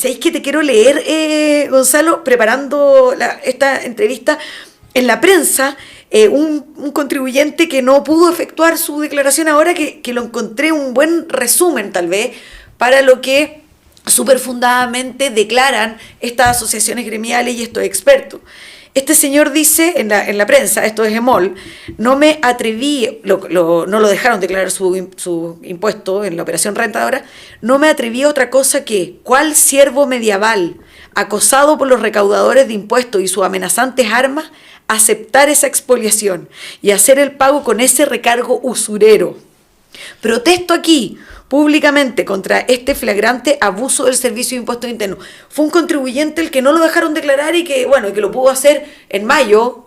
¿sabéis que te quiero leer, Gonzalo, preparando esta entrevista? En la prensa, un contribuyente que no pudo efectuar su declaración ahora, que lo encontré un buen resumen tal vez para lo que súper fundadamente declaran estas asociaciones gremiales y estos expertos. Este señor dice en la prensa, esto es EMOL, no me atreví, no lo dejaron declarar su impuesto en la operación rentadora, no me atreví a otra cosa que, ¿cuál siervo medieval, acosado por los recaudadores de impuestos y sus amenazantes armas, aceptar esa expoliación y hacer el pago con ese recargo usurero? Protesto aquí públicamente contra este flagrante abuso del Servicio de Impuestos Internos. Fue un contribuyente el que no lo dejaron declarar y que, bueno, que lo pudo hacer en mayo,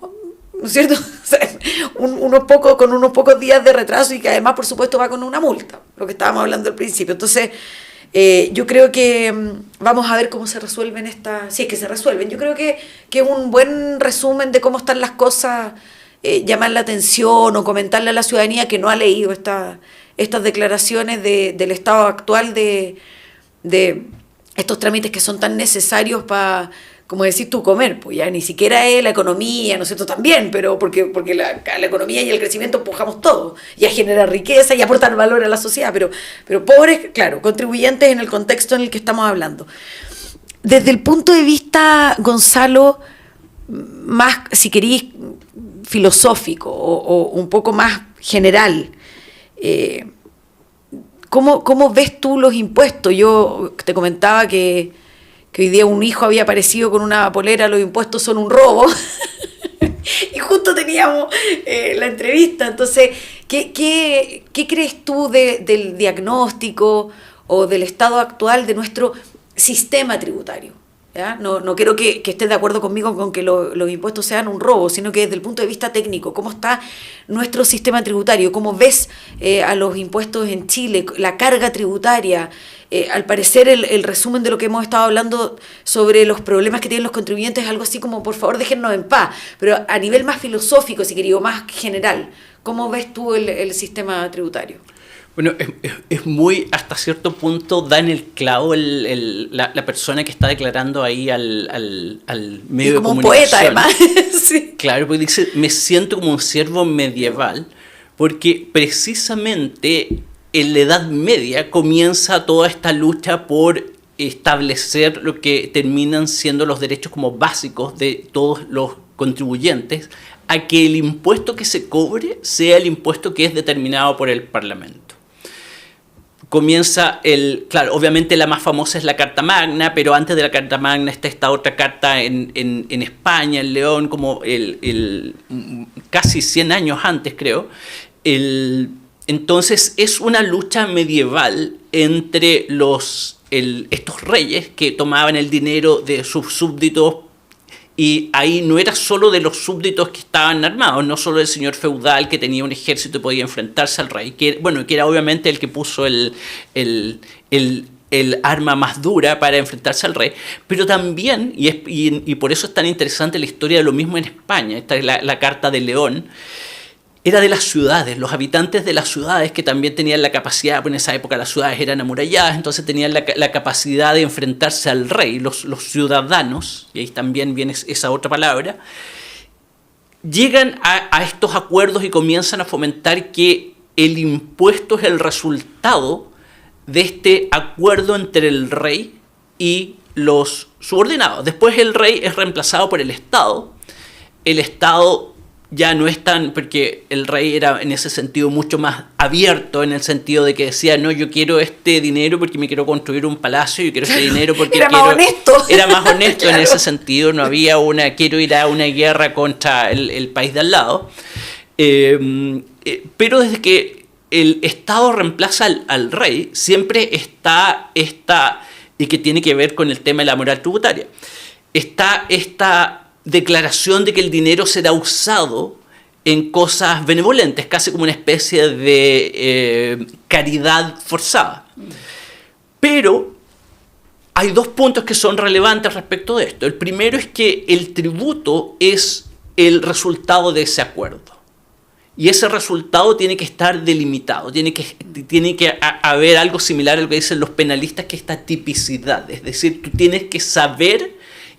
¿no es cierto? O sea, con unos pocos días de retraso, y que además, por supuesto, va con una multa, lo que estábamos hablando al principio. Entonces, yo creo que vamos a ver cómo se resuelven si es que se resuelven. Yo creo que un buen resumen de cómo están las cosas, llamar la atención o comentarle a la ciudadanía que no ha leído estas declaraciones del estado actual de estos trámites que son tan necesarios para, como decís tú, comer. Pues ya ni siquiera es la economía, ¿no es cierto? También, pero porque la economía y el crecimiento empujamos todo, y a generar riqueza y aportar valor a la sociedad, pero pobres, claro, contribuyentes en el contexto en el que estamos hablando. Desde el punto de vista, Gonzalo, más, si querís, filosófico o un poco más general, ¿cómo ves tú los impuestos? Yo te comentaba que hoy día un hijo había aparecido con una polera, los impuestos son un robo, y justo teníamos la entrevista. Entonces, ¿qué crees tú del diagnóstico o del estado actual de nuestro sistema tributario? ¿Ya? No quiero que estés de acuerdo conmigo con que los impuestos sean un robo, sino que desde el punto de vista técnico, ¿cómo está nuestro sistema tributario? ¿Cómo ves a los impuestos en Chile, la carga tributaria? Al parecer el resumen de lo que hemos estado hablando sobre los problemas que tienen los contribuyentes es algo así como, por favor, déjennos en paz. Pero a nivel más filosófico, si querido, más general, ¿cómo ves tú el sistema tributario? Bueno, es muy, hasta cierto punto, da en el clavo la persona que está declarando ahí al medio de comunicación. Como un poeta, además. Sí. Claro, porque dice, me siento como un siervo medieval, porque precisamente en la Edad Media comienza toda esta lucha por establecer lo que terminan siendo los derechos como básicos de todos los contribuyentes, a que el impuesto que se cobre sea el impuesto que es determinado por el Parlamento. Comienza claro, obviamente la más famosa es la Carta Magna, pero antes de la Carta Magna está esta otra carta en España, en León, como casi 100 años antes, creo. Entonces es una lucha medieval entre estos reyes que tomaban el dinero de sus súbditos. Y ahí no era solo de los súbditos que estaban armados, no solo del señor feudal que tenía un ejército y podía enfrentarse al rey, que era obviamente el que puso el arma más dura para enfrentarse al rey, pero también, y por eso es tan interesante la historia de lo mismo en España, esta es la Carta de León, era de las ciudades, los habitantes de las ciudades que también tenían la capacidad, pues en esa época las ciudades eran amuralladas, entonces tenían la capacidad de enfrentarse al rey, los ciudadanos, y ahí también viene esa otra palabra, llegan a estos acuerdos y comienzan a fomentar que el impuesto es el resultado de este acuerdo entre el rey y los subordinados. Después el rey es reemplazado por el Estado ya no es tan, porque el rey era en ese sentido mucho más abierto, en el sentido de que decía, no, yo quiero este dinero porque me quiero construir un palacio, yo quiero este dinero porque era más honesto. Era más honesto, claro. En ese sentido, no había quiero ir a una guerra contra el país de al lado. Pero desde que el Estado reemplaza al rey, siempre está y que tiene que ver con el tema de la moral tributaria, está esta declaración de que el dinero será usado en cosas benevolentes, casi como una especie de caridad forzada. Pero hay dos puntos que son relevantes respecto de esto. El primero es que el tributo es el resultado de ese acuerdo. Y ese resultado tiene que estar delimitado, tiene que haber algo similar a lo que dicen los penalistas, que es esta tipicidad. Es decir, tú tienes que saber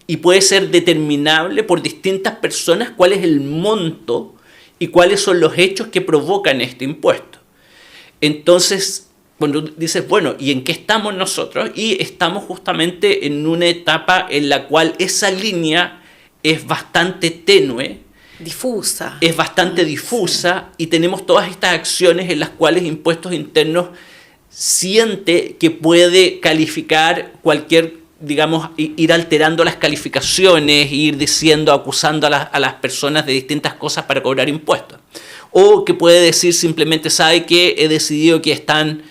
y puede ser determinable por distintas personas cuál es el monto y cuáles son los hechos que provocan este impuesto. Entonces, cuando dices, bueno, ¿y en qué estamos nosotros? Y estamos justamente en una etapa en la cual esa línea es bastante tenue, difusa. Es bastante difusa, sí. Y tenemos todas estas acciones en las cuales Impuestos Internos siente que puede calificar cualquier, digamos, ir alterando las calificaciones, ir diciendo, acusando a las personas de distintas cosas para cobrar impuestos. O que puede decir simplemente, ¿sabe qué? He decidido que están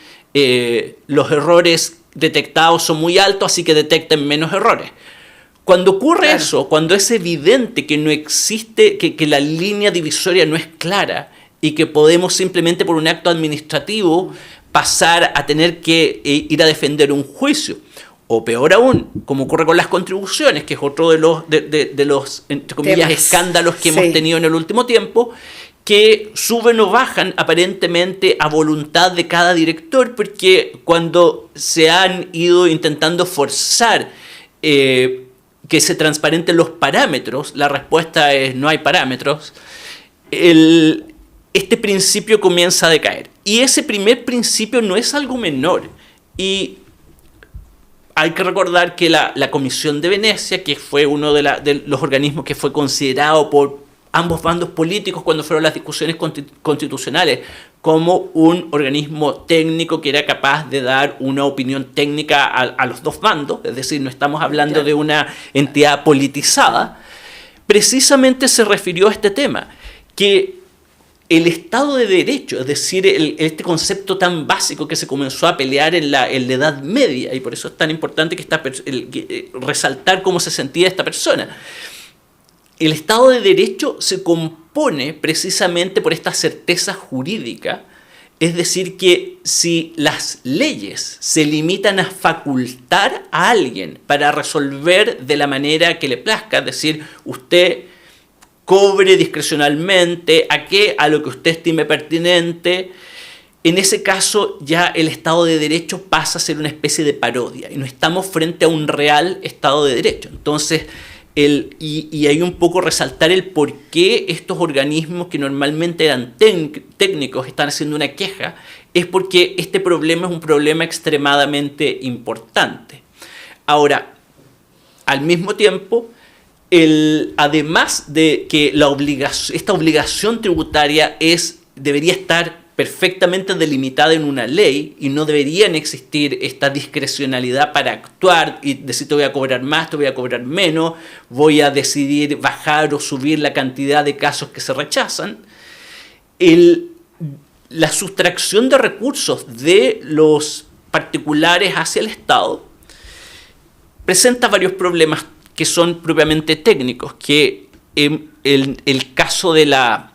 los errores detectados son muy altos, así que detecten menos errores. Cuando ocurre eso, cuando es evidente que no existe, que la línea divisoria no es clara y que podemos simplemente por un acto administrativo pasar a tener que ir a defender un juicio, o peor aún, como ocurre con las contribuciones, que es otro de los entre comillas, escándalos que hemos tenido en el último tiempo, que suben o bajan aparentemente a voluntad de cada director, porque cuando se han ido intentando forzar que se transparenten los parámetros, la respuesta es no hay parámetros, este principio comienza a decaer. Y ese primer principio no es algo menor. Y hay que recordar que la Comisión de Venecia, que fue uno de los organismos que fue considerado por ambos bandos políticos cuando fueron las discusiones constitucionales como un organismo técnico que era capaz de dar una opinión técnica a los dos bandos, es decir, no estamos hablando de una entidad politizada, precisamente se refirió a este tema, que el Estado de Derecho, es decir, este concepto tan básico que se comenzó a pelear en la Edad Media, y por eso es tan importante resaltar cómo se sentía esta persona. El Estado de Derecho se compone precisamente por esta certeza jurídica, es decir, que si las leyes se limitan a facultar a alguien para resolver de la manera que le plazca, es decir, usted cobre discrecionalmente a lo que usted estime pertinente, en ese caso ya el Estado de Derecho pasa a ser una especie de parodia y no estamos frente a un real Estado de Derecho. Entonces, y hay un poco resaltar el por qué estos organismos que normalmente eran técnicos están haciendo una queja, es porque este problema es un problema extremadamente importante. Ahora, al mismo tiempo, además de que esta obligación tributaria debería estar perfectamente delimitada en una ley y no deberían existir esta discrecionalidad para actuar y decir te voy a cobrar más, te voy a cobrar menos, voy a decidir bajar o subir la cantidad de casos que se rechazan. La sustracción de recursos de los particulares hacia el Estado presenta varios problemas que son propiamente técnicos, que el caso de la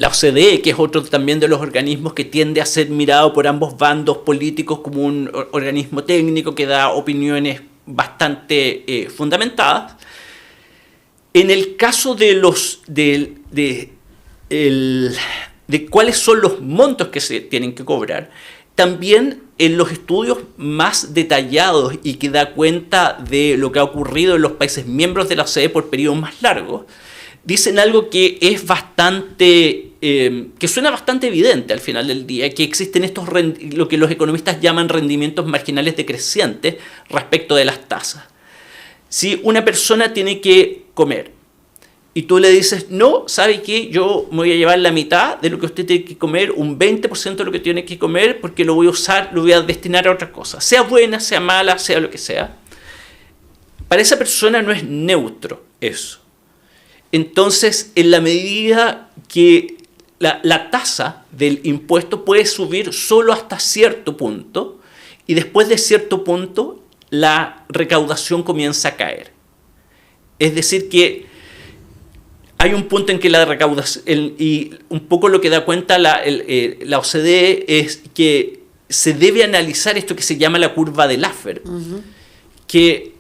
OCDE, que es otro también de los organismos que tiende a ser mirado por ambos bandos políticos como un organismo técnico que da opiniones bastante fundamentadas. En el caso de cuáles son los montos que se tienen que cobrar, también en los estudios más detallados y que da cuenta de lo que ha ocurrido en los países miembros de la OCDE por periodos más largos, dicen algo que es que suena bastante evidente al final del día, que existen lo que los economistas llaman rendimientos marginales decrecientes respecto de las tasas. Si una persona tiene que comer y tú le dices, no, ¿sabe qué? Yo me voy a llevar la mitad de lo que usted tiene que comer, un 20% de lo que tiene que comer, porque lo voy a usar, lo voy a destinar a otra cosa, sea buena, sea mala, sea lo que sea. Para esa persona no es neutro eso. Entonces, en la medida que la tasa del impuesto puede subir solo hasta cierto punto, y después de cierto punto, la recaudación comienza a caer. Es decir, que hay un punto en que la recaudación, y un poco lo que da cuenta la OCDE es que se debe analizar esto que se llama la curva de Laffer, que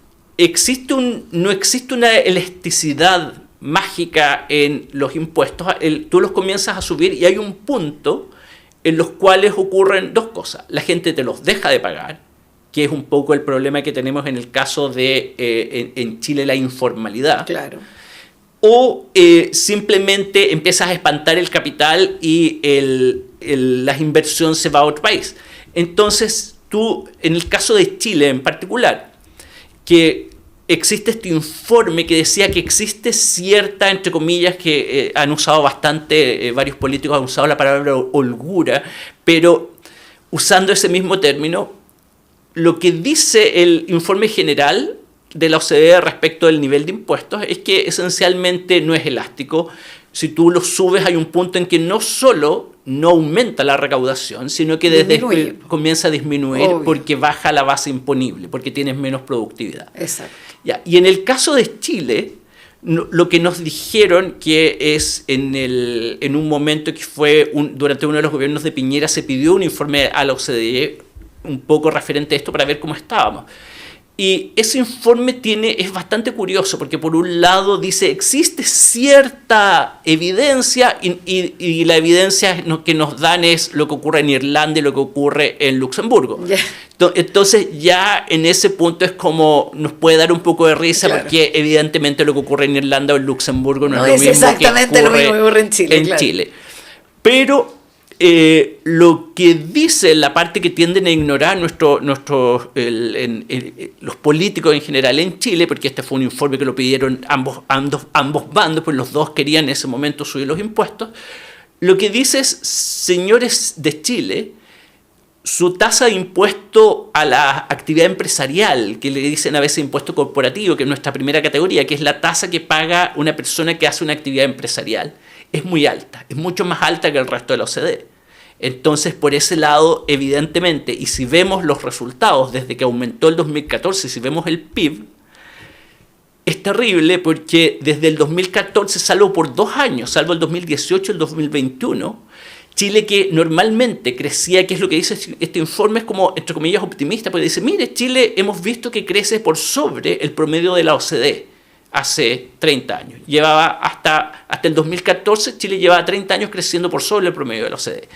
no existe una elasticidad mágica en los impuestos, tú los comienzas a subir y hay un punto en los cuales ocurren dos cosas. La gente te los deja de pagar, que es un poco el problema que tenemos en el caso de en Chile, la informalidad. Claro. O simplemente empiezas a espantar el capital y la inversión se va a otro país. Entonces, tú, en el caso de Chile en particular, que existe este informe que decía que existe cierta, entre comillas, que han usado bastante, varios políticos han usado la palabra holgura, pero usando ese mismo término, lo que dice el informe general de la OCDE respecto del nivel de impuestos es que esencialmente no es elástico. Si tú lo subes, hay un punto en que no solo no aumenta la recaudación, sino que desde comienza a disminuir. Obvio. Porque baja la base imponible, porque tienes menos productividad. Exacto. Ya, y en el caso de Chile, lo que nos dijeron que es en un momento que fue durante uno de los gobiernos de Piñera, se pidió un informe a la OCDE un poco referente a esto para ver cómo estábamos. Y ese informe es bastante curioso porque por un lado dice existe cierta evidencia y la evidencia que nos dan es lo que ocurre en Irlanda y lo que ocurre en Luxemburgo. Yeah. Entonces ya en ese punto es como nos puede dar un poco de risa, claro, porque evidentemente lo que ocurre en Irlanda o en Luxemburgo no es lo mismo exactamente lo mismo que ocurre en Chile. Claro. Chile. Pero lo que dice la parte que tienden a ignorar los políticos en general en Chile, porque este fue un informe que lo pidieron ambos bandos, pues los dos querían en ese momento subir los impuestos, lo que dice es, señores de Chile, su tasa de impuesto a la actividad empresarial, que le dicen a veces impuesto corporativo, que es nuestra primera categoría, que es la tasa que paga una persona que hace una actividad empresarial, es muy alta, es mucho más alta que el resto de la OCDE. Entonces, por ese lado, evidentemente, y si vemos los resultados desde que aumentó el 2014, si vemos el PIB, es terrible porque desde el 2014, salvo por 2 años, salvo el 2018 y el 2021, Chile, que normalmente crecía, que es lo que dice este informe, es como, entre comillas, optimista, porque dice, mire, Chile hemos visto que crece por sobre el promedio de la OCDE. Hace 30 años. Llevaba hasta el 2014, Chile llevaba 30 años creciendo por sobre el promedio de la OCDE.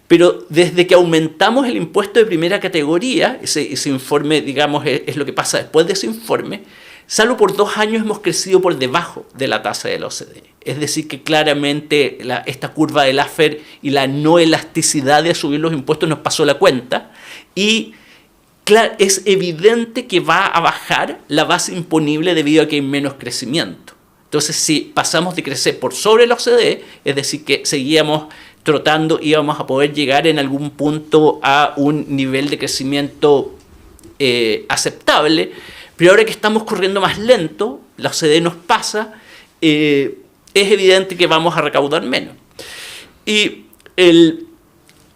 Pero desde que aumentamos el impuesto de primera categoría, ese informe, digamos, es lo que pasa después de ese informe, salvo por 2 años hemos crecido por debajo de la tasa de la OCDE. Es decir, que claramente esta curva de Laffer y la no elasticidad de subir los impuestos nos pasó la cuenta y claro, es evidente que va a bajar la base imponible debido a que hay menos crecimiento. Entonces, si pasamos de crecer por sobre la OCDE, es decir, que seguíamos trotando, íbamos a poder llegar en algún punto a un nivel de crecimiento aceptable, pero ahora que estamos corriendo más lento, la OCDE nos pasa, es evidente que vamos a recaudar menos. Y el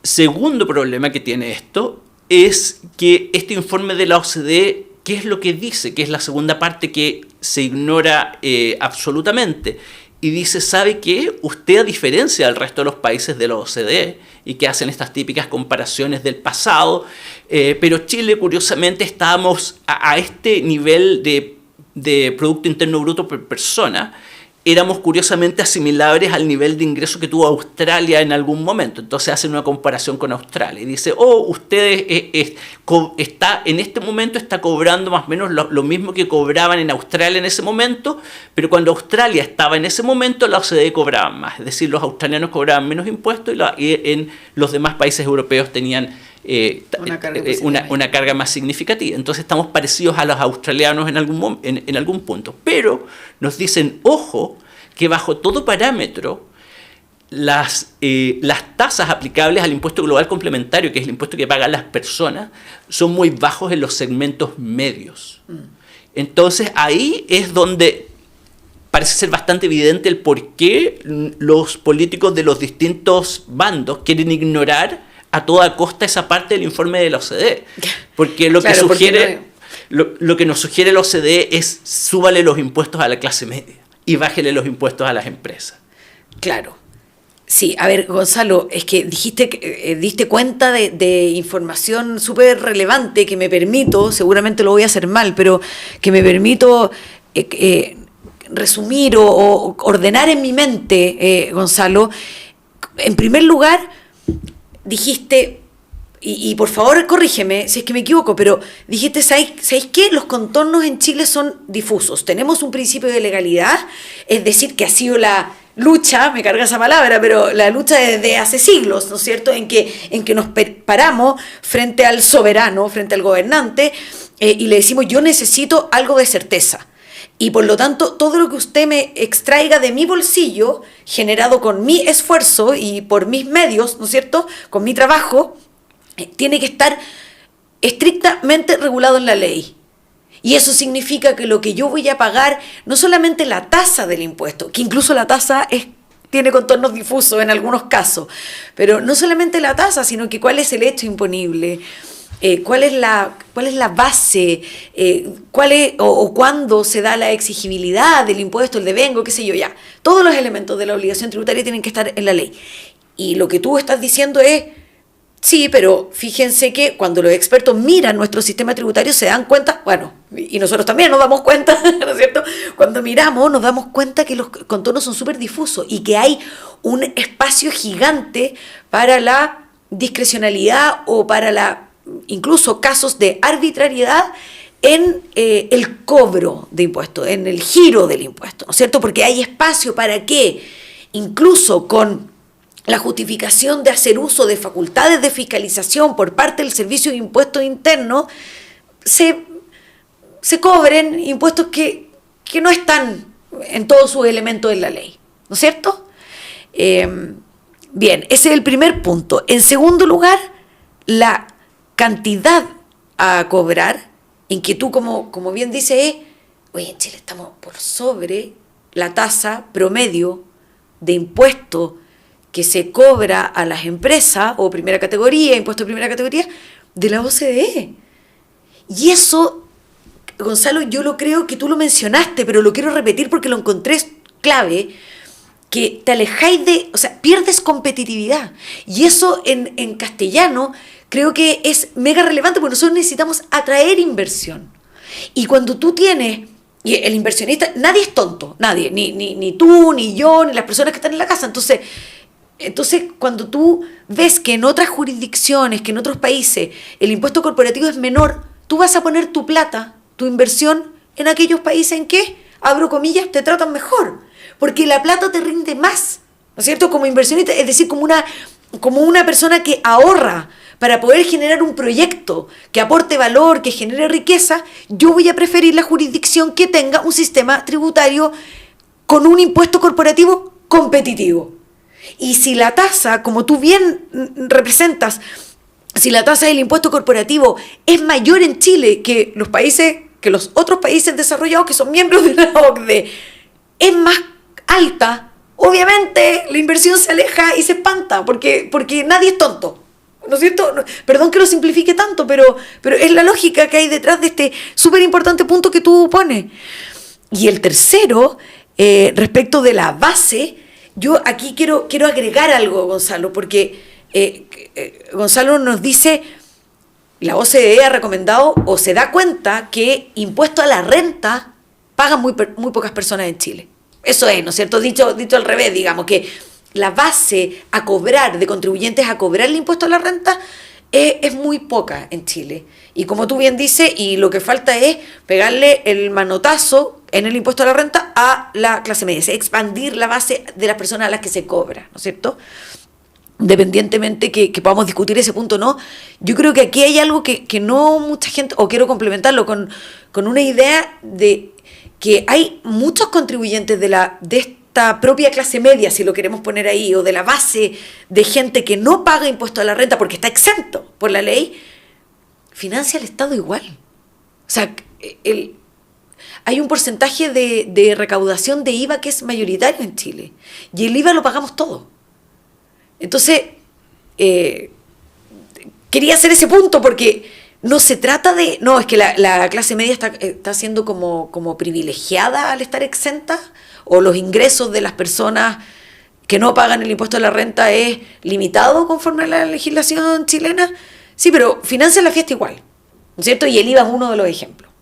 segundo problema que tiene esto es que este informe de la OCDE, ¿qué es lo que dice? Que es la segunda parte que se ignora absolutamente. Y dice, ¿sabe qué? Usted, a diferencia del resto de los países de la OCDE, y que hacen estas típicas comparaciones del pasado, pero Chile, curiosamente, estábamos a este nivel de Producto Interno Bruto por persona, éramos curiosamente asimilables al nivel de ingreso que tuvo Australia en algún momento. Entonces hacen una comparación con Australia y dice, usted está en este momento está cobrando más o menos lo mismo que cobraban en Australia en ese momento, pero cuando Australia estaba en ese momento, la OCDE cobraba más. Es decir, los australianos cobraban menos impuestos y en los demás países europeos tenían una carga más significativa. Entonces estamos parecidos a los australianos en algún punto. Pero nos dicen, ojo, que bajo todo parámetro, las tasas aplicables al impuesto global complementario, que es el impuesto que pagan las personas, son muy bajos en los segmentos medios. Entonces ahí es donde parece ser bastante evidente el por qué los políticos de los distintos bandos quieren ignorar a toda costa esa parte del informe de la OCDE. Porque lo que nos sugiere la OCDE es súbale los impuestos a la clase media y bájele los impuestos a las empresas. Claro. Sí, a ver, Gonzalo, es que diste cuenta de información súper relevante que me permito, seguramente lo voy a hacer mal, pero que me permito resumir o ordenar en mi mente, Gonzalo, en primer lugar, dijiste, y por favor corrígeme si es que me equivoco, pero dijiste, ¿sabéis qué? Los contornos en Chile son difusos. Tenemos un principio de legalidad, es decir, que ha sido la lucha, me carga esa palabra, pero la lucha desde hace siglos, ¿no es cierto?, en que nos paramos frente al soberano, frente al gobernante, y le decimos, yo necesito algo de certeza. Y por lo tanto, todo lo que usted me extraiga de mi bolsillo, generado con mi esfuerzo y por mis medios, ¿no es cierto?, con mi trabajo, tiene que estar estrictamente regulado en la ley. Y eso significa que lo que yo voy a pagar, no solamente la tasa del impuesto, que incluso la tasa tiene contornos difusos en algunos casos, pero no solamente la tasa, sino que cuál es el hecho imponible, cuál es la base, o cuándo se da la exigibilidad del impuesto, el devengo, qué sé yo, ya. Todos los elementos de la obligación tributaria tienen que estar en la ley. Y lo que tú estás diciendo es, sí, pero fíjense que cuando los expertos miran nuestro sistema tributario se dan cuenta, bueno, y nosotros también nos damos cuenta, ¿no es cierto? Cuando miramos nos damos cuenta que los contornos son súper difusos y que hay un espacio gigante para la discrecionalidad o para incluso casos de arbitrariedad en el cobro de impuestos, en el giro del impuesto, ¿no es cierto? Porque hay espacio para que, incluso con la justificación de hacer uso de facultades de fiscalización por parte del Servicio de Impuestos Internos, se cobren impuestos que no están en todos sus elementos en la ley, ¿no es cierto? Bien, ese es el primer punto. En segundo lugar, la cantidad a cobrar, en que tú, como bien dices, oye, en Chile estamos por sobre la tasa promedio de impuestos que se cobra a las empresas, o primera categoría, impuesto de primera categoría, de la OCDE. Y eso, Gonzalo, yo lo creo que tú lo mencionaste, pero lo quiero repetir porque lo encontré clave, que te alejáis o sea, pierdes competitividad. Y eso en castellano creo que es mega relevante porque nosotros necesitamos atraer inversión. Y cuando tú tienes, y el inversionista, nadie es tonto, nadie, ni tú, ni yo, ni las personas que están en la casa. Entonces, cuando tú ves que en otras jurisdicciones, que en otros países, el impuesto corporativo es menor, tú vas a poner tu plata, tu inversión, en aquellos países en que, abro comillas, te tratan mejor. Porque la plata te rinde más, ¿no es cierto? Como inversionista, es decir, como una persona que ahorra para poder generar un proyecto que aporte valor, que genere riqueza, yo voy a preferir la jurisdicción que tenga un sistema tributario con un impuesto corporativo competitivo. Y si la tasa, como tú bien representas, si la tasa del impuesto corporativo es mayor en Chile que los otros países desarrollados que son miembros de la OCDE, es más alta, obviamente la inversión se aleja y se espanta, porque nadie es tonto, ¿no es cierto? Perdón que lo simplifique tanto, pero es la lógica que hay detrás de este súper importante punto que tú pones. Y el tercero, respecto de la base, yo aquí quiero agregar algo, Gonzalo, porque Gonzalo nos dice, la OCDE ha recomendado o se da cuenta que impuesto a la renta pagan muy pocas personas en Chile. Eso es, ¿no es cierto? Dicho al revés, digamos, que la base a cobrar, de contribuyentes a cobrar el impuesto a la renta, es muy poca en Chile. Y como tú bien dices, y lo que falta es pegarle el manotazo en el impuesto a la renta a la clase media, es expandir la base de las personas a las que se cobra, ¿no es cierto? Independientemente que podamos discutir ese punto o no, yo creo que aquí hay algo que no mucha gente, o quiero complementarlo con una idea de que hay muchos contribuyentes de esta propia clase media, si lo queremos poner ahí, o de la base de gente que no paga impuesto a la renta porque está exento por la ley, financia al Estado igual. O sea, hay un porcentaje de recaudación de IVA que es mayoritario en Chile, y el IVA lo pagamos todo. Entonces, quería hacer ese punto porque no se trata de... No, es que la clase media está siendo como privilegiada al estar exenta, o los ingresos de las personas que no pagan el impuesto a la renta es limitado conforme a la legislación chilena. Sí, pero financian la fiesta igual, ¿no es cierto? Y el IVA es uno de los ejemplos.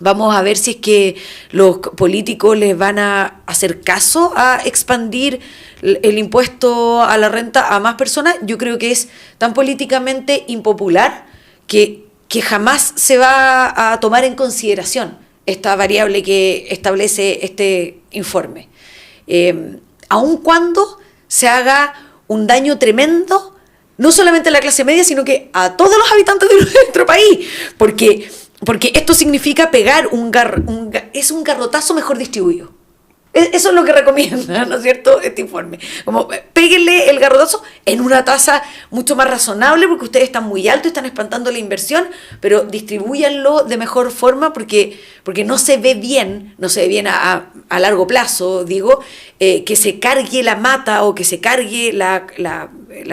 Vamos a ver si es que los políticos les van a hacer caso a expandir el impuesto a la renta a más personas. Yo creo que es tan políticamente impopular que jamás se va a tomar en consideración esta variable que establece este informe. Aun cuando se haga un daño tremendo, no solamente a la clase media, sino que a todos los habitantes de nuestro país, porque esto significa pegar es un garrotazo mejor distribuido. Eso es lo que recomienda, ¿no es cierto?, este informe. Como péguenle el garrotazo en una tasa mucho más razonable, porque ustedes están muy altos, están espantando la inversión, pero distribúyanlo de mejor forma, porque no se ve bien a largo plazo, digo, que se cargue la mata o que se cargue la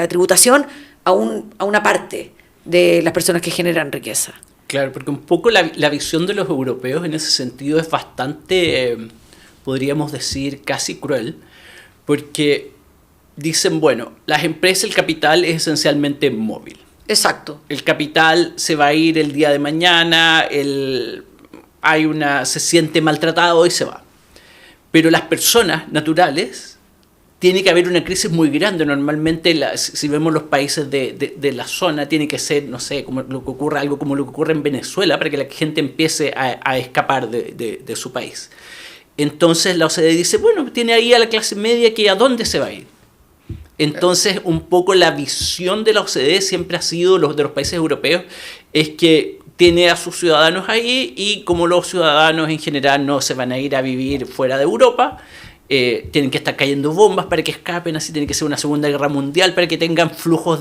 tributación a una parte de las personas que generan riqueza. Claro, porque un poco la visión de los europeos en ese sentido es bastante, podríamos decir, casi cruel, porque dicen, bueno, las empresas, el capital es esencialmente móvil. Exacto. El capital se va a ir el día de mañana, se siente maltratado y se va. Pero las personas naturales, tiene que haber una crisis muy grande. Normalmente, si vemos los países de la zona, tiene que ser, no sé, algo como lo que ocurre en Venezuela, para que la gente empiece a escapar de su país. Entonces la OCDE dice, bueno, tiene ahí a la clase media que ¿a dónde se va a ir? Entonces, un poco la visión de la OCDE siempre ha sido, de los países europeos, es que tiene a sus ciudadanos ahí, y como los ciudadanos en general no se van a ir a vivir fuera de Europa, tienen que estar cayendo bombas para que escapen, así tiene que ser una segunda guerra mundial para que tengan flujos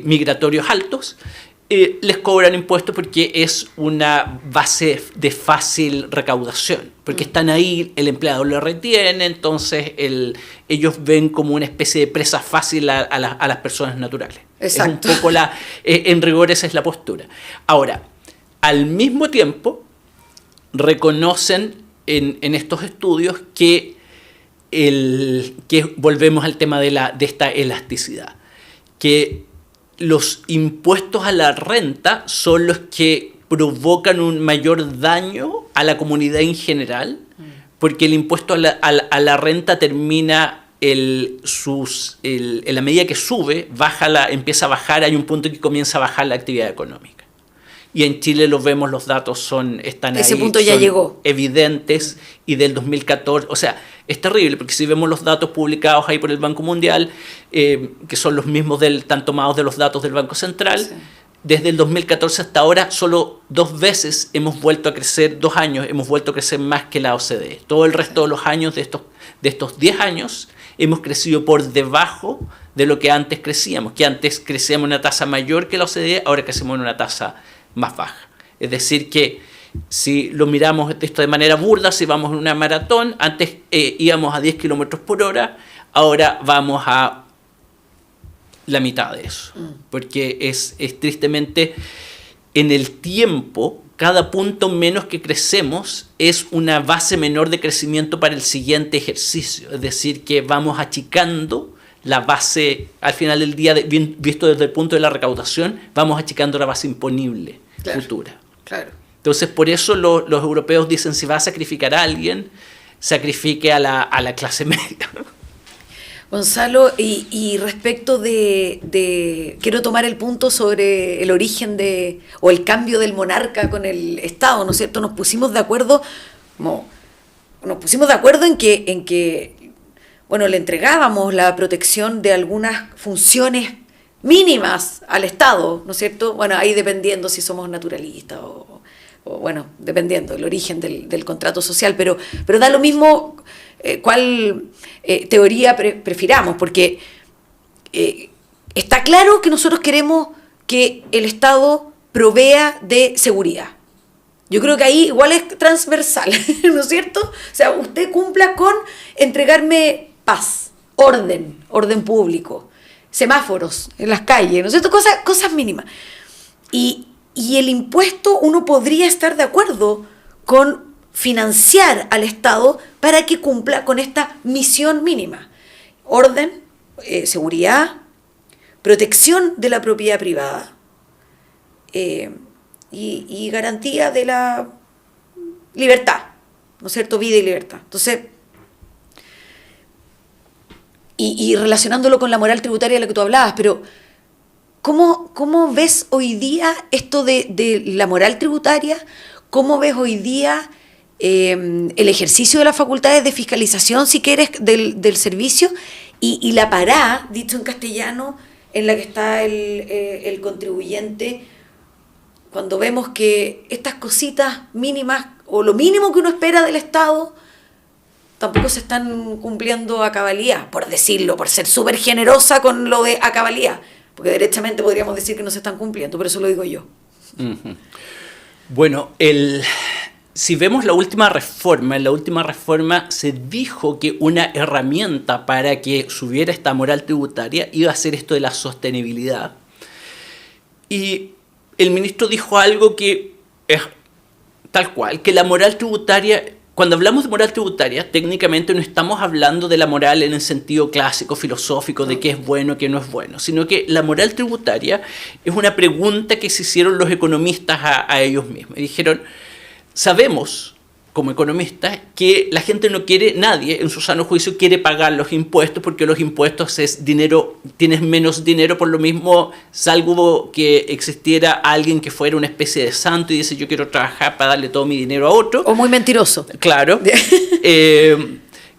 migratorios altos. Les cobran impuestos porque es una base de fácil recaudación, porque están ahí, el empleado lo retiene, entonces ellos ven como una especie de presa fácil a las personas naturales. Exacto. Es un poco en rigor esa es la postura. Ahora, al mismo tiempo, reconocen en estos estudios que volvemos al tema de esta elasticidad, que los impuestos a la renta son los que provocan un mayor daño a la comunidad en general, porque el impuesto a la renta termina, en la medida que sube, empieza a bajar, hay un punto que comienza a bajar la actividad económica. Y en Chile lo vemos, los datos están ahí. Ese punto ya llegó. Evidentes, y del 2014, o sea, es terrible, porque si vemos los datos publicados ahí por el Banco Mundial, que son los mismos, están tomados de los datos del Banco Central, sí. Desde el 2014 hasta ahora, solo 2 veces hemos vuelto a crecer, 2 años hemos vuelto a crecer más que la OCDE. Todo el resto de los años, de estos 10 años, hemos crecido por debajo de lo que antes crecíamos, que antes crecíamos en una tasa mayor que la OCDE, ahora crecemos en una tasa más baja. Es decir que si lo miramos esto de manera burda, si vamos en una maratón, antes íbamos a 10 kilómetros por hora, ahora vamos a la mitad de eso. Porque es tristemente, en el tiempo, cada punto menos que crecemos es una base menor de crecimiento para el siguiente ejercicio. Es decir, que vamos achicando la base, al final del día, visto desde el punto de la recaudación, vamos achicando la base imponible futura. Claro. Entonces, por eso los europeos dicen, si va a sacrificar a alguien, sacrifique a la clase media. Gonzalo, y respecto quiero tomar el punto sobre el origen o el cambio del monarca con el Estado, ¿no es cierto? Nos pusimos de acuerdo en que bueno, le entregábamos la protección de algunas funciones mínimas al Estado, ¿no es cierto? Bueno, ahí dependiendo si somos naturalistas o bueno, dependiendo del origen del contrato social, pero da lo mismo cuál teoría prefiramos, porque está claro que nosotros queremos que el Estado provea de seguridad. Yo creo que ahí igual es transversal, ¿no es cierto? O sea, usted cumpla con entregarme paz, orden público, semáforos en las calles, ¿no es cierto? Cosas mínimas. Y el impuesto, uno podría estar de acuerdo con financiar al Estado para que cumpla con esta misión mínima. Orden, seguridad, protección de la propiedad privada, y garantía de la libertad, ¿no es cierto? Vida y libertad. Entonces, y relacionándolo con la moral tributaria de la que tú hablabas, pero ¿cómo ves hoy día esto de la moral tributaria? ¿Cómo ves hoy día el ejercicio de las facultades de fiscalización, si quieres, del servicio y la pará, dicho en castellano, en la que está el contribuyente, cuando vemos que estas cositas mínimas o lo mínimo que uno espera del Estado tampoco se están cumpliendo a cabalidad, por decirlo, por ser súper generosa con lo de a cabalidad, porque derechamente podríamos decir que no se están cumpliendo, pero eso lo digo yo. Uh-huh. Bueno, si vemos en la última reforma se dijo que una herramienta para que subiera esta moral tributaria iba a ser esto de la sostenibilidad. Y el ministro dijo algo que es tal cual, que la moral tributaria, cuando hablamos de moral tributaria, técnicamente no estamos hablando de la moral en el sentido clásico, filosófico, de qué es bueno, qué no es bueno, sino que la moral tributaria es una pregunta que se hicieron los economistas a ellos mismos. Y dijeron, sabemos, como economistas, que la gente no quiere, nadie en su sano juicio quiere pagar los impuestos porque los impuestos es dinero, tienes menos dinero, por lo mismo, salvo que existiera alguien que fuera una especie de santo y dice yo quiero trabajar para darle todo mi dinero a otro. O muy mentiroso. Claro.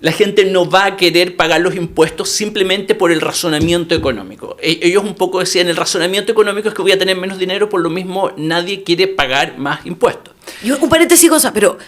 La gente no va a querer pagar los impuestos simplemente por el razonamiento económico. Ellos un poco decían, el razonamiento económico es que voy a tener menos dinero, por lo mismo nadie quiere pagar más impuestos. Y un paréntesis, Gonzalo, pero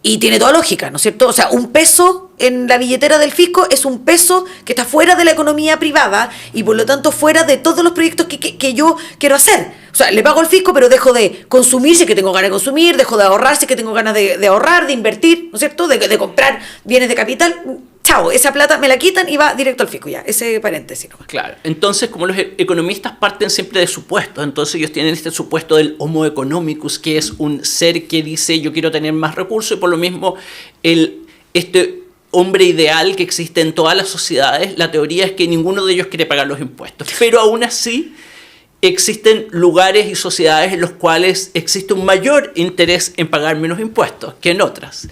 y tiene toda lógica, ¿no es cierto? O sea, un peso en la billetera del fisco es un peso que está fuera de la economía privada y por lo tanto fuera de todos los proyectos que yo quiero hacer. O sea, le pago al fisco, pero dejo de consumir si es que tengo ganas de consumir, dejo de ahorrar si es que tengo ganas de ahorrar, de invertir, ¿no es cierto? De comprar bienes de capital. Chao, esa plata me la quitan y va directo al fisco ya, ese paréntesis nomás. Claro, entonces como los economistas parten siempre de supuestos, entonces ellos tienen este supuesto del homo economicus, que es un ser que dice yo quiero tener más recursos y por lo mismo este hombre ideal que existe en todas las sociedades, la teoría es que ninguno de ellos quiere pagar los impuestos, pero aún así existen lugares y sociedades en los cuales existe un mayor interés en pagar menos impuestos que en otras.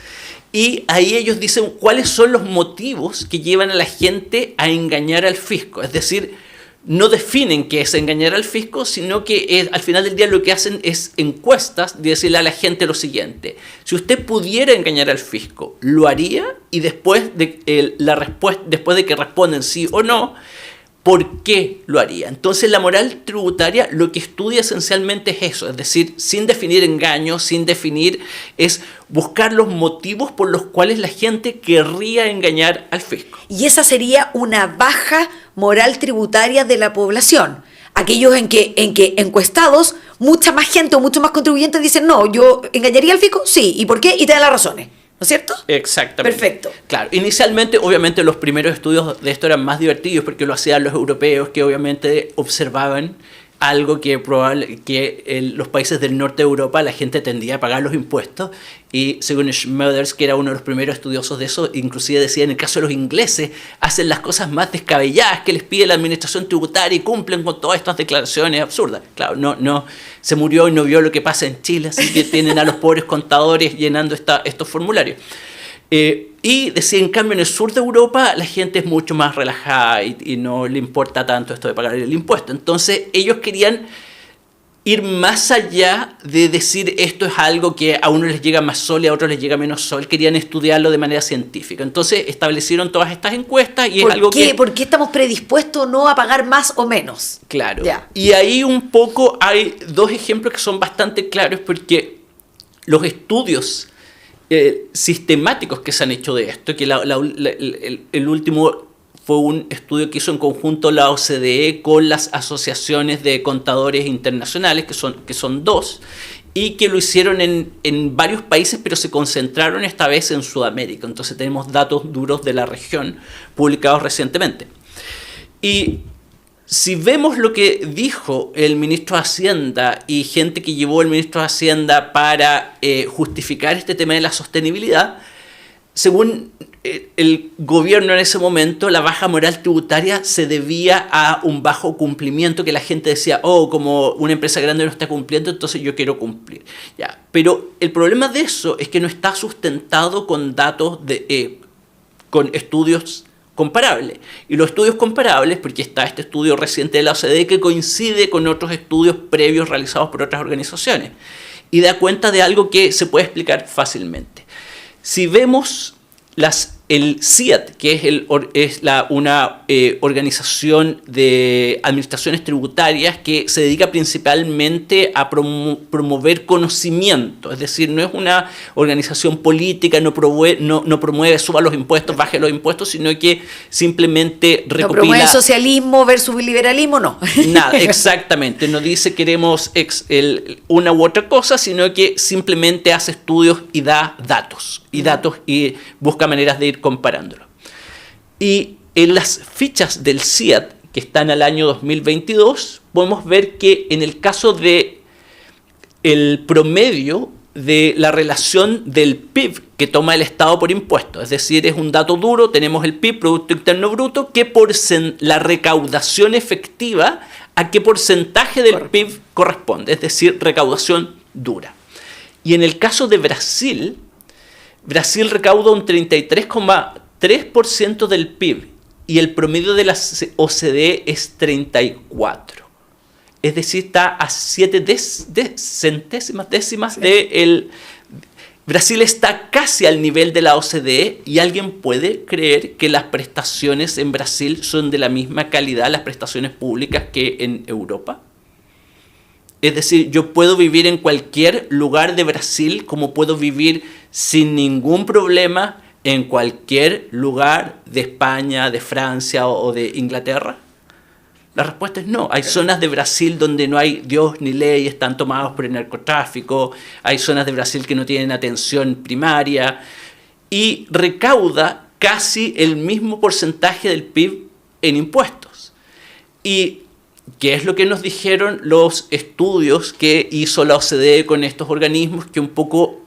Y ahí ellos dicen cuáles son los motivos que llevan a la gente a engañar al fisco. Es decir, no definen qué es engañar al fisco, sino que al final del día lo que hacen es encuestas de decirle a la gente lo siguiente. Si usted pudiera engañar al fisco, ¿lo haría? Y después de que responden sí o no, ¿por qué lo haría? Entonces la moral tributaria lo que estudia esencialmente es eso, es decir, sin definir engaños, sin definir, es buscar los motivos por los cuales la gente querría engañar al fisco. Y esa sería una baja moral tributaria de la población. Aquellos en que encuestados, mucha más gente o muchos más contribuyentes dicen, no, yo engañaría al fisco, sí, ¿y por qué? Y te dan las razones. ¿No es cierto? Exactamente. Perfecto. Claro, inicialmente, obviamente, los primeros estudios de esto eran más divertidos porque lo hacían los europeos que obviamente observaban algo que los países del norte de Europa la gente tendía a pagar los impuestos y según Schmoeders, que era uno de los primeros estudiosos de eso, inclusive decía en el caso de los ingleses hacen las cosas más descabelladas que les pide la administración tributaria y cumplen con todas estas declaraciones absurdas. Claro, no se murió y no vio lo que pasa en Chile, así que tienen a los pobres contadores llenando estos formularios. Y decía, en cambio, en el sur de Europa la gente es mucho más relajada y no le importa tanto esto de pagar el impuesto. Entonces ellos querían ir más allá de decir esto es algo que a uno les llega más sol y a otros les llega menos sol. Querían estudiarlo de manera científica. Entonces establecieron todas estas encuestas y es algo que... ¿Por qué estamos predispuestos no a pagar más o menos? Claro. Ya. Y ahí un poco hay dos ejemplos que son bastante claros porque los estudios sistemáticos que se han hecho de esto, que el último fue un estudio que hizo en conjunto la OCDE con las asociaciones de contadores internacionales, que son dos, y que lo hicieron en varios países, pero se concentraron esta vez en Sudamérica. Entonces tenemos datos duros de la región publicados recientemente. Y si vemos lo que dijo el ministro de Hacienda y gente que llevó el ministro de Hacienda para justificar este tema de la sostenibilidad, según el gobierno en ese momento, la baja moral tributaria se debía a un bajo cumplimiento, que la gente decía, como una empresa grande no está cumpliendo, entonces yo quiero cumplir. Ya. Pero el problema de eso es que no está sustentado con datos, con estudios comparables. Y los estudios comparables, porque está este estudio reciente de la OCDE que coincide con otros estudios previos realizados por otras organizaciones, y da cuenta de algo que se puede explicar fácilmente. Si vemos el CIAT, que es una organización de administraciones tributarias que se dedica principalmente a promover conocimiento, es decir, no es una organización política, no promueve suba los impuestos, baje los impuestos, sino que simplemente recopila... No promueve socialismo versus liberalismo, no. Nada, exactamente, no dice queremos una u otra cosa, sino que simplemente hace estudios y da datos, y busca maneras de ir comparándolo. Y en las fichas del CIAT, que están al año 2022, podemos ver que en el caso de el promedio de la relación del PIB que toma el Estado por impuestos, es decir, es un dato duro, tenemos el PIB, Producto Interno Bruto, que por la recaudación efectiva, a qué porcentaje del PIB corresponde, es decir, recaudación dura. Y en el caso de Brasil recauda un 33,3% del PIB y el promedio de la OCDE es 34%. Es decir, está a 7 décimas de Brasil está casi al nivel de la OCDE, y alguien puede creer que las prestaciones en Brasil son de la misma calidad, las prestaciones públicas, que en Europa. Es decir, yo puedo vivir en cualquier lugar de Brasil como puedo vivir sin ningún problema en cualquier lugar de España, de Francia o de Inglaterra. La respuesta es no. Hay zonas de Brasil donde no hay Dios ni ley, están tomados por el narcotráfico, hay zonas de Brasil que no tienen atención primaria, y recauda casi el mismo porcentaje del PIB en impuestos. ¿Y qué es lo que nos dijeron los estudios que hizo la OCDE con estos organismos, que un poco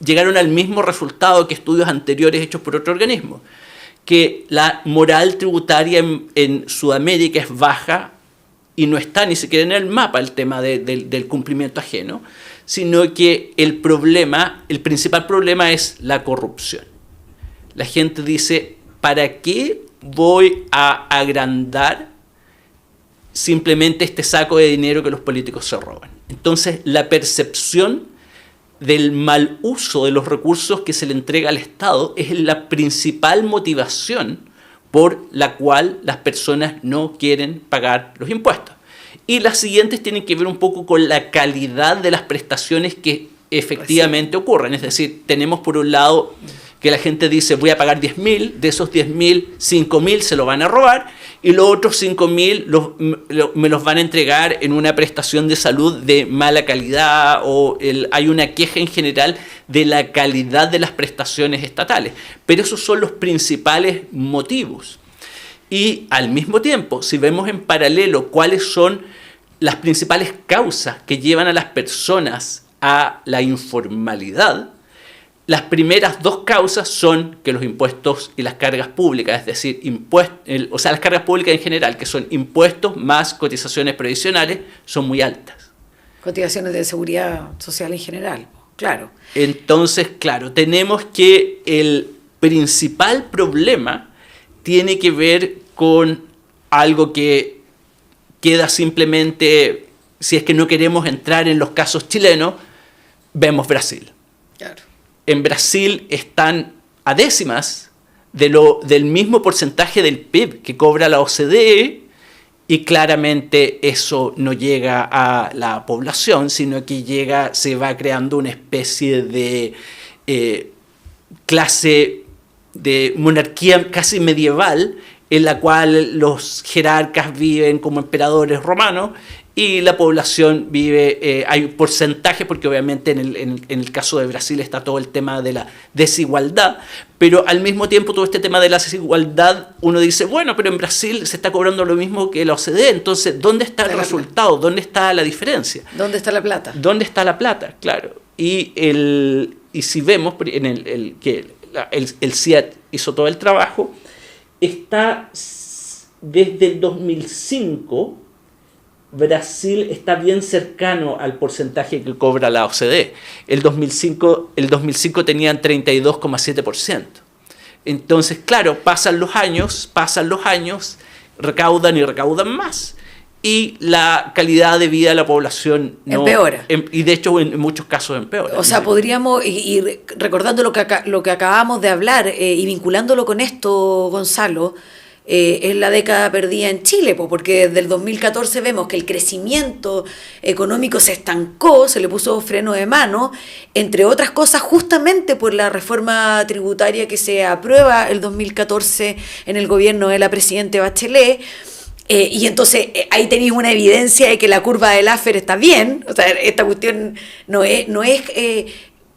llegaron al mismo resultado que estudios anteriores hechos por otro organismo? Que la moral tributaria en Sudamérica es baja y no está ni siquiera en el mapa el tema del cumplimiento ajeno, sino que el principal problema es la corrupción. La gente dice, ¿para qué voy a agrandar simplemente este saco de dinero que los políticos se roban? Entonces, la percepción del mal uso de los recursos que se le entrega al Estado es la principal motivación por la cual las personas no quieren pagar los impuestos. Y las siguientes tienen que ver un poco con la calidad de las prestaciones que efectivamente ocurren. Es decir, tenemos por un lado que la gente dice, voy a pagar 10.000, de esos 10.000, 5.000 se lo van a robar, y los otros 5.000 me los van a entregar en una prestación de salud de mala calidad, o hay una queja en general de la calidad de las prestaciones estatales. Pero esos son los principales motivos. Y al mismo tiempo, si vemos en paralelo cuáles son las principales causas que llevan a las personas a la informalidad, las primeras dos causas son que los impuestos y las cargas públicas, es decir, las cargas públicas en general, que son impuestos más cotizaciones previsionales, son muy altas. Cotizaciones de seguridad social en general, claro. Entonces, claro, tenemos que el principal problema tiene que ver con algo que queda simplemente, si es que no queremos entrar en los casos chilenos, vemos Brasil. Claro. En Brasil están a décimas del mismo porcentaje del PIB que cobra la OCDE, y claramente eso no llega a la población, sino que se va creando una especie de clase de monarquía casi medieval, en la cual los jerarcas viven como emperadores romanos y la población vive, hay porcentajes, porque obviamente en el caso de Brasil está todo el tema de la desigualdad, pero al mismo tiempo todo este tema de la desigualdad, uno dice, bueno, pero en Brasil se está cobrando lo mismo que la OCDE, entonces, ¿dónde está el resultado? ¿Dónde está la diferencia? ¿Dónde está la plata? ¿Dónde está la plata? Claro. Y si vemos que el CIAT hizo todo el trabajo, está desde el 2005, Brasil está bien cercano al porcentaje que cobra la OCDE. El 2005 tenían 32,7%. Entonces, claro, pasan los años, recaudan y recaudan más. Y la calidad de vida de la población no empeora. Y de hecho, en muchos casos empeora. O sea, podríamos, y recordando lo que acabamos de hablar, y vinculándolo con esto, Gonzalo, es la década perdida en Chile, porque desde el 2014 vemos que el crecimiento económico se estancó, se le puso freno de mano, entre otras cosas justamente por la reforma tributaria que se aprueba el 2014 en el gobierno de la presidenta Bachelet. Y entonces ahí tenéis una evidencia de que la curva del Laffer está bien. O sea, esta cuestión no es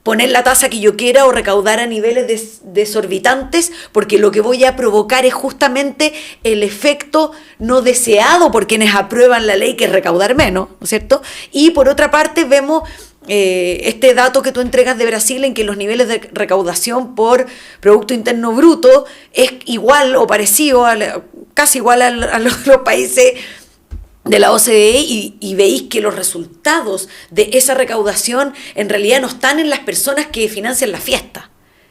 poner la tasa que yo quiera o recaudar a niveles desorbitantes, porque lo que voy a provocar es justamente el efecto no deseado por quienes aprueban la ley, que es recaudar menos, ¿no es cierto? Y por otra parte vemos este dato que tú entregas de Brasil, en que los niveles de recaudación por Producto Interno Bruto es igual o parecido, casi igual a los países de la OCDE, y veis que los resultados de esa recaudación en realidad no están en las personas que financian la fiesta.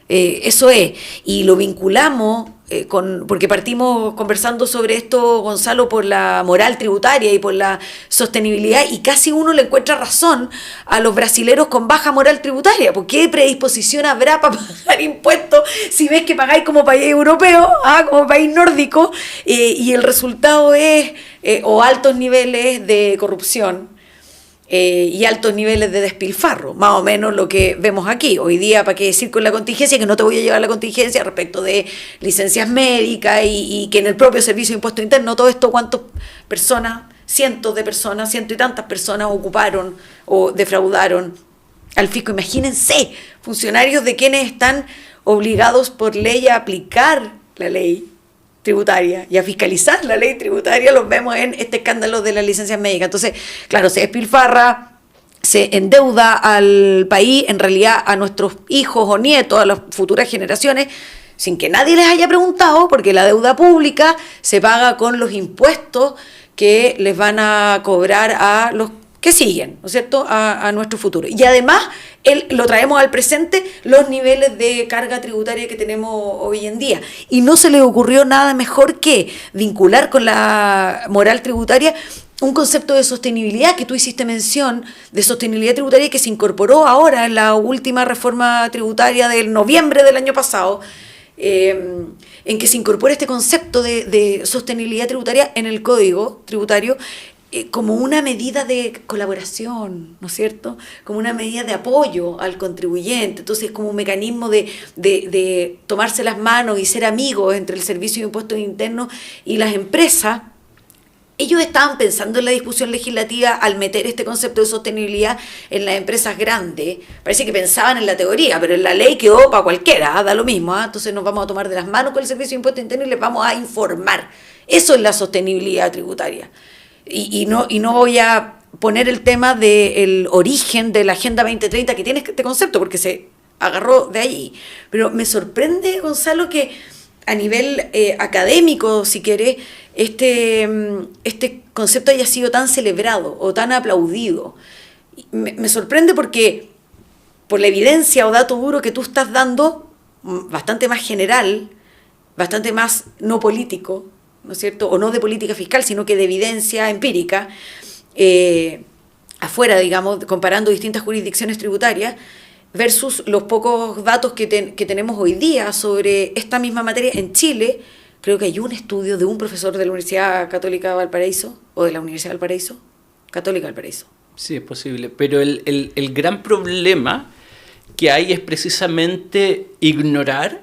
Eso es, y lo vinculamos porque partimos conversando sobre esto, Gonzalo, por la moral tributaria y por la sostenibilidad, y casi uno le encuentra razón a los brasileros con baja moral tributaria. ¿Por qué predisposición habrá para pagar impuestos si ves que pagáis como país europeo, como país nórdico, y el resultado es o altos niveles de corrupción y altos niveles de despilfarro, más o menos lo que vemos aquí. Hoy día, ¿para qué decir con la contingencia? Que no te voy a llevar la contingencia respecto de licencias médicas y que en el propio Servicio de Impuesto Interno, todo esto, ¿cuántas personas? Cientos de personas, ciento y tantas personas ocuparon o defraudaron al fisco. Imagínense, funcionarios de quienes están obligados por ley a aplicar la ley tributaria y a fiscalizar la ley tributaria, los vemos en este escándalo de las licencias médicas. Entonces, claro, se despilfarra, se endeuda al país, en realidad a nuestros hijos o nietos, a las futuras generaciones, sin que nadie les haya preguntado, porque la deuda pública se paga con los impuestos que les van a cobrar a los que siguen, ¿no es cierto?, a nuestro futuro. Y además, lo traemos al presente, los niveles de carga tributaria que tenemos hoy en día. Y no se les ocurrió nada mejor que vincular con la moral tributaria un concepto de sostenibilidad, que tú hiciste mención, de sostenibilidad tributaria, que se incorporó ahora en la última reforma tributaria del noviembre del año pasado, en que se incorpora este concepto de sostenibilidad tributaria en el Código Tributario, como una medida de colaboración, ¿no es cierto? Como una medida de apoyo al contribuyente. Entonces, como un mecanismo de tomarse las manos y ser amigos entre el Servicio de Impuestos Internos y las empresas. Ellos estaban pensando en la discusión legislativa al meter este concepto de sostenibilidad en las empresas grandes. Parece que pensaban en la teoría, pero en la ley quedó para cualquiera, da lo mismo. Entonces nos vamos a tomar de las manos con el Servicio de Impuestos Internos y les vamos a informar. Eso es la sostenibilidad tributaria. Y no voy a poner el tema del origen de la Agenda 2030 que tiene este concepto, porque se agarró de allí. Pero me sorprende, Gonzalo, que a nivel académico, si querés, este concepto haya sido tan celebrado o tan aplaudido. Me sorprende porque, por la evidencia o dato duro que tú estás dando, bastante más general, bastante más no político, ¿no es cierto?, o no de política fiscal, sino que de evidencia empírica, afuera, digamos, comparando distintas jurisdicciones tributarias, versus los pocos datos que tenemos hoy día sobre esta misma materia en Chile. Creo que hay un estudio de un profesor de la Universidad Católica de Valparaíso, o de la Universidad de Valparaíso, Católica de Valparaíso. Sí, es posible, pero el gran problema que hay es precisamente ignorar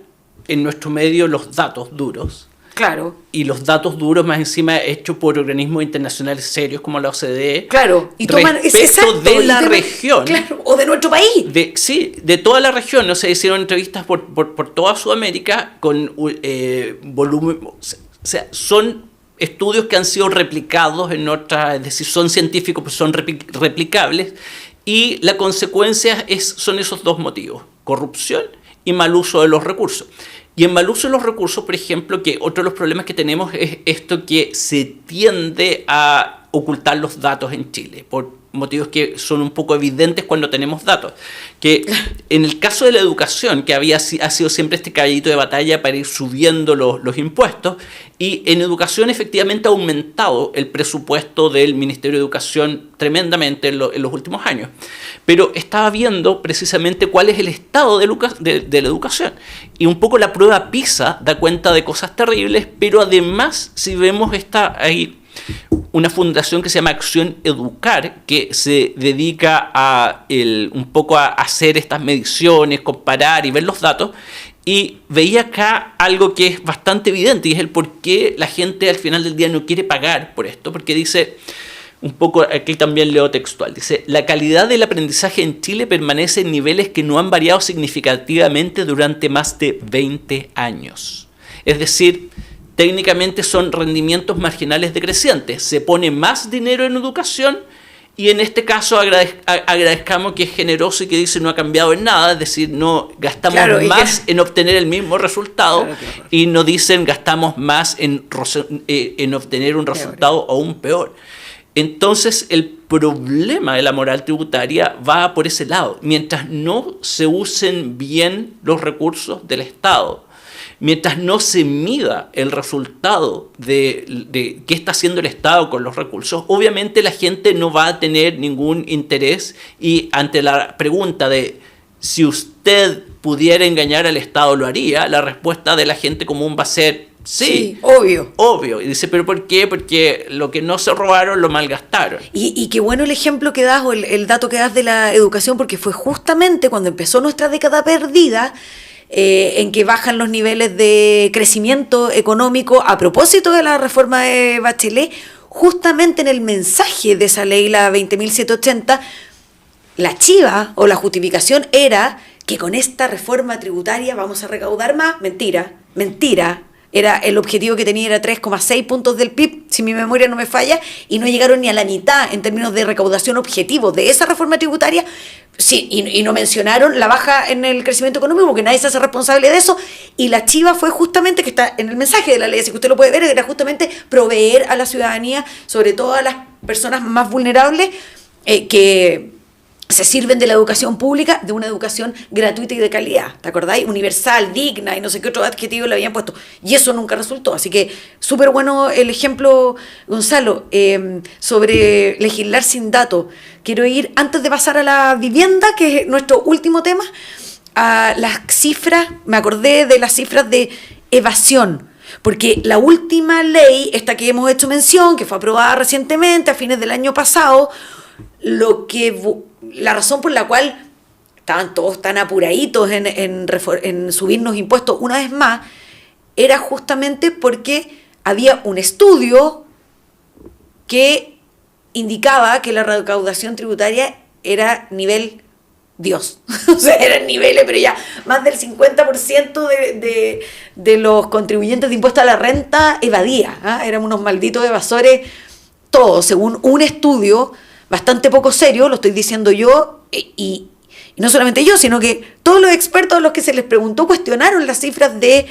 en nuestro medio los datos duros. Claro. Y los datos duros, más encima, hechos por organismos internacionales serios como la OCDE. Claro, y toman respecto de la región. Claro, o de nuestro país. De toda la región. ¿No? Se hicieron entrevistas por toda Sudamérica con volumen. O sea, son estudios que han sido replicados en otras. Es decir, son científicos, pues son replicables. Y la consecuencia son esos dos motivos: corrupción y mal uso de los recursos. Y en mal uso de los recursos, por ejemplo, que otro de los problemas que tenemos es esto que se tiende a ocultar los datos en Chile, por motivos que son un poco evidentes cuando tenemos datos. Que en el caso de la educación, que ha sido siempre este caballito de batalla para ir subiendo los impuestos, y en educación efectivamente ha aumentado el presupuesto del Ministerio de Educación tremendamente en los últimos años. Pero estaba viendo precisamente cuál es el estado de la educación. Y un poco la prueba PISA da cuenta de cosas terribles, pero además, si vemos ahí una fundación que se llama Acción Educar, que se dedica un poco a hacer estas mediciones, comparar y ver los datos, y veía acá algo que es bastante evidente, y es el por qué la gente al final del día no quiere pagar por esto, porque dice, un poco, aquí también leo textual, dice: la calidad del aprendizaje en Chile permanece en niveles que no han variado significativamente durante más de 20 años. Es decir, técnicamente son rendimientos marginales decrecientes. Se pone más dinero en educación y en este caso agradezcamos que es generoso y que dice no ha cambiado en nada, es decir, no gastamos más en obtener el mismo resultado, y no dicen gastamos más en obtener un resultado aún peor. Entonces el problema de la moral tributaria va por ese lado. Mientras no se usen bien los recursos del Estado, mientras no se mida el resultado de qué está haciendo el Estado con los recursos, obviamente la gente no va a tener ningún interés, y ante la pregunta de si usted pudiera engañar al Estado, ¿lo haría?, la respuesta de la gente común va a ser sí, obvio. Y dice, ¿pero por qué? Porque lo que no se robaron lo malgastaron. Y qué bueno el ejemplo que das, o el dato que das de la educación, porque fue justamente cuando empezó nuestra década perdida, en que bajan los niveles de crecimiento económico a propósito de la reforma de Bachelet. Justamente en el mensaje de esa ley, la 20.780, la chiva o la justificación era que con esta reforma tributaria vamos a recaudar más. Mentira. Era el objetivo que tenía, era 3,6 puntos del PIB, si mi memoria no me falla, y no llegaron ni a la mitad en términos de recaudación objetivo de esa reforma tributaria. Sí, y no mencionaron la baja en el crecimiento económico, porque nadie se hace responsable de eso, y la chiva fue justamente, que está en el mensaje de la ley, así que usted lo puede ver, era justamente proveer a la ciudadanía, sobre todo a las personas más vulnerables, que se sirven de la educación pública, de una educación gratuita y de calidad, ¿te acordáis? Universal, digna y no sé qué otro adjetivo le habían puesto, y eso nunca resultó. Así que súper bueno el ejemplo, Gonzalo, sobre legislar sin datos. Quiero ir, antes de pasar a la vivienda, que es nuestro último tema, a las cifras. Me acordé de las cifras de evasión, porque la última ley, esta que hemos hecho mención, que fue aprobada recientemente, a fines del año pasado, la razón por la cual estaban todos tan apuraditos en subirnos impuestos una vez más, era justamente porque había un estudio que indicaba que la recaudación tributaria era nivel Dios. O sea, eran niveles, pero ya más del 50% de los contribuyentes de impuesto a la renta evadía, ¿eh? Eran unos malditos evasores todos, según un estudio bastante poco serio, lo estoy diciendo yo, y no solamente yo, sino que todos los expertos a los que se les preguntó cuestionaron las cifras de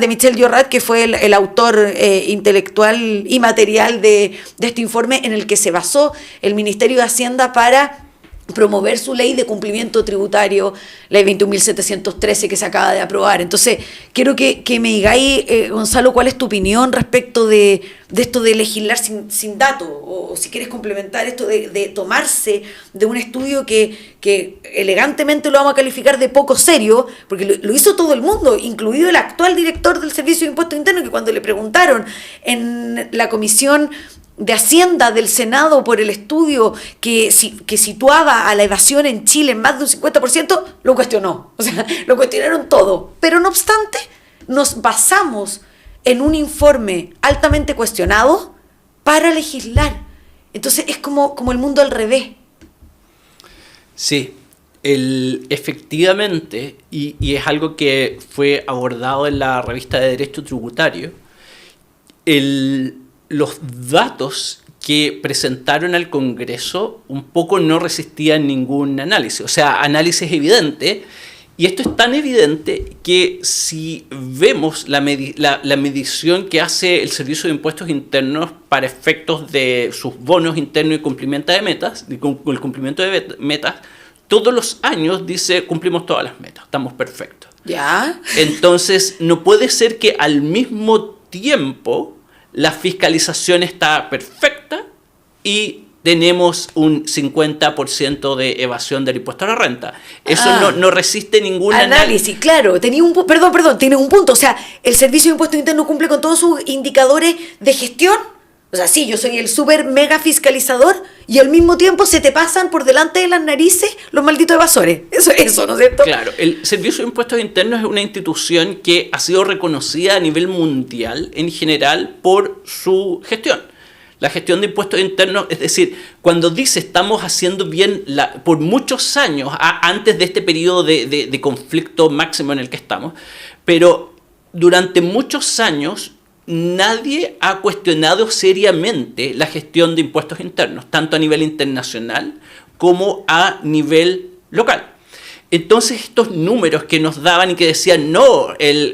Michel Llorat, que fue el autor intelectual y material de este informe, en el que se basó el Ministerio de Hacienda para promover su ley de cumplimiento tributario, ley 21.713, que se acaba de aprobar. Entonces, quiero que me digáis, Gonzalo, cuál es tu opinión respecto de esto de legislar sin datos, o si quieres complementar esto de tomarse de un estudio que elegantemente lo vamos a calificar de poco serio, porque lo hizo todo el mundo, incluido el actual director del Servicio de Impuestos Internos, que cuando le preguntaron en la comisión de Hacienda del Senado por el estudio que situaba a la evasión en Chile en más de un 50%, lo cuestionó. O sea, lo cuestionaron todo. Pero no obstante, nos basamos en un informe altamente cuestionado para legislar. Entonces es como el mundo al revés. Sí, efectivamente, y es algo que fue abordado en la revista de Derecho Tributario, los datos que presentaron al Congreso un poco no resistían ningún análisis. O sea, análisis evidente, Y esto es tan evidente que si vemos la medición que hace el Servicio de Impuestos Internos para efectos de sus bonos internos y cumplimiento de metas, el cumplimiento de metas, todos los años dice cumplimos todas las metas, estamos perfectos. ¿Ya? Entonces no puede ser que al mismo tiempo la fiscalización está perfecta y tenemos un 50% de evasión del impuesto a la renta. Eso no resiste ningún análisis. Claro, tiene un punto. O sea, el Servicio de Impuestos Internos cumple con todos sus indicadores de gestión. O sea, sí, yo soy el súper mega fiscalizador y al mismo tiempo se te pasan por delante de las narices los malditos evasores. Eso, ¿no es cierto? Claro, el Servicio de Impuestos Internos es una institución que ha sido reconocida a nivel mundial en general por su gestión. La gestión de impuestos internos, es decir, cuando dice estamos haciendo bien por muchos años, antes de este periodo de conflicto máximo en el que estamos, pero durante muchos años nadie ha cuestionado seriamente la gestión de impuestos internos, tanto a nivel internacional como a nivel local. Entonces estos números que nos daban y que decían, no,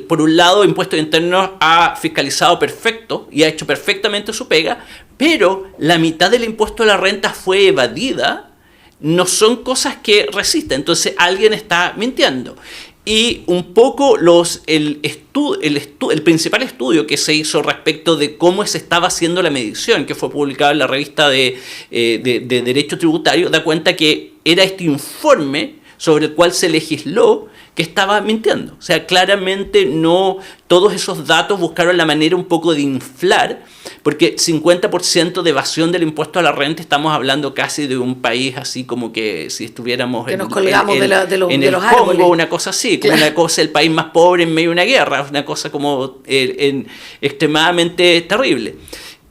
por un lado Impuestos Internos ha fiscalizado perfecto y ha hecho perfectamente su pega, pero la mitad del impuesto a la renta fue evadida, no son cosas que resisten. Entonces alguien está mintiendo. Y un poco el principal estudio que se hizo respecto de cómo se estaba haciendo la medición, que fue publicado en la revista de Derecho Tributario, da cuenta que era este informe sobre el cual se legisló que estaba mintiendo. O sea, claramente no todos esos datos buscaron la manera un poco de inflar, porque 50% de evasión del impuesto a la renta, estamos hablando casi de un país así como que si estuviéramos que nos colgamos de los Congo, árboles. Una cosa así, como una cosa, el país más pobre en medio de una guerra, una cosa como extremadamente terrible.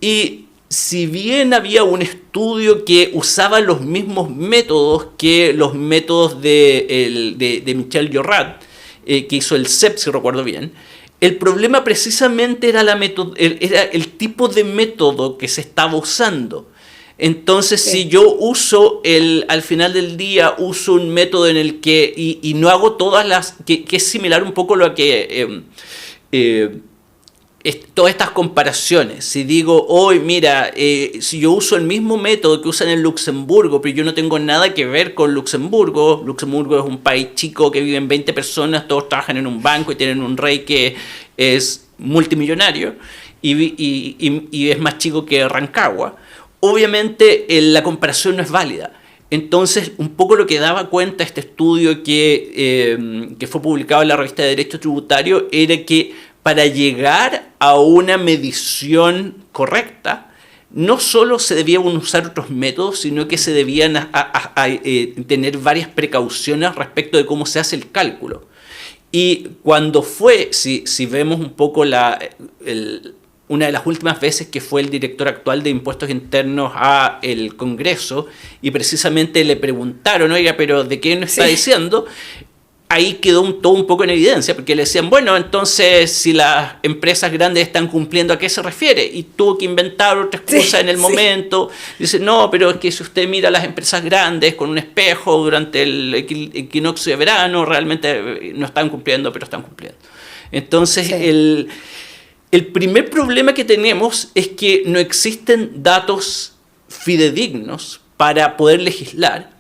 Y si bien había un estudio que usaba los mismos métodos que los métodos de Michel Llorat, que hizo el CEP, si recuerdo bien, el problema precisamente era el tipo de método que se estaba usando. Entonces, si yo uso al final del día, uso un método en el que, y no hago todas las, que es similar un poco a lo que todas estas comparaciones, si digo, hoy mira, si yo uso el mismo método que usan en Luxemburgo, pero yo no tengo nada que ver con Luxemburgo es un país chico que viven 20 personas, todos trabajan en un banco y tienen un rey que es multimillonario y es más chico que Rancagua, obviamente la comparación no es válida. Entonces, un poco lo que daba cuenta este estudio que fue publicado en la revista de Derecho Tributario era que para llegar a una medición correcta, no solo se debían usar otros métodos, sino que se debían tener varias precauciones respecto de cómo se hace el cálculo. Y cuando fue, si vemos un poco una de las últimas veces que fue el director actual de Impuestos Internos al Congreso, y precisamente le preguntaron, oiga, pero ¿de qué nos está diciendo? Ahí quedó todo un poco en evidencia, porque le decían, bueno, entonces si las empresas grandes están cumpliendo, ¿a qué se refiere? Y tuvo que inventar otra excusa en el momento. Dice, no, pero es que si usted mira las empresas grandes con un espejo durante el equinoccio de verano, realmente no están cumpliendo, pero están cumpliendo. Entonces, el primer problema que tenemos es que no existen datos fidedignos para poder legislar.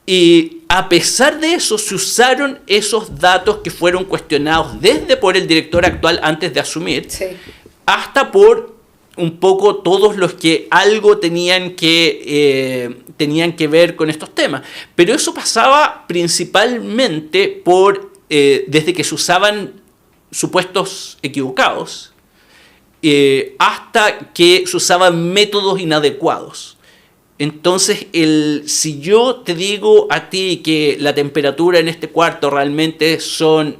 Y a pesar de eso, se usaron esos datos que fueron cuestionados desde por el director actual antes de asumir, hasta por un poco todos los que algo tenían que ver con estos temas. Pero eso pasaba principalmente desde que se usaban supuestos equivocados hasta que se usaban métodos inadecuados. Entonces, si yo te digo a ti que la temperatura en este cuarto realmente son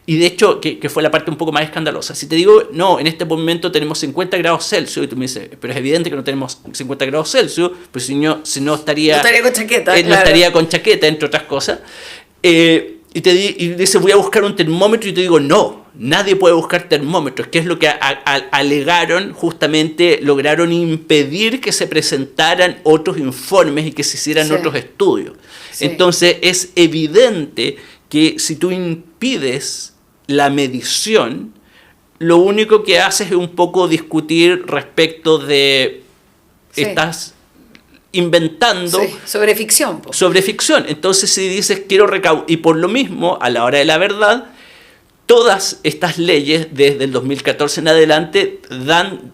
y de hecho, que fue la parte un poco más escandalosa, si te digo, no, en este momento tenemos 50 grados Celsius, y tú me dices, pero es evidente que no tenemos 50 grados Celsius, pues si no estaría con chaqueta, no estaría con chaqueta, entre otras cosas, y dice, voy a buscar un termómetro, y te digo, no, nadie puede buscar termómetros, que es lo que alegaron, justamente lograron impedir que se presentaran otros informes y que se hicieran otros estudios. Entonces es evidente que si tú impides la medición, lo único que haces es un poco discutir respecto de Sí. estás inventando Sí, sobre ficción. Po. sobre ficción. Entonces, si dices quiero recaudar, y por lo mismo, a la hora de la verdad, todas estas leyes desde el 2014 en adelante dan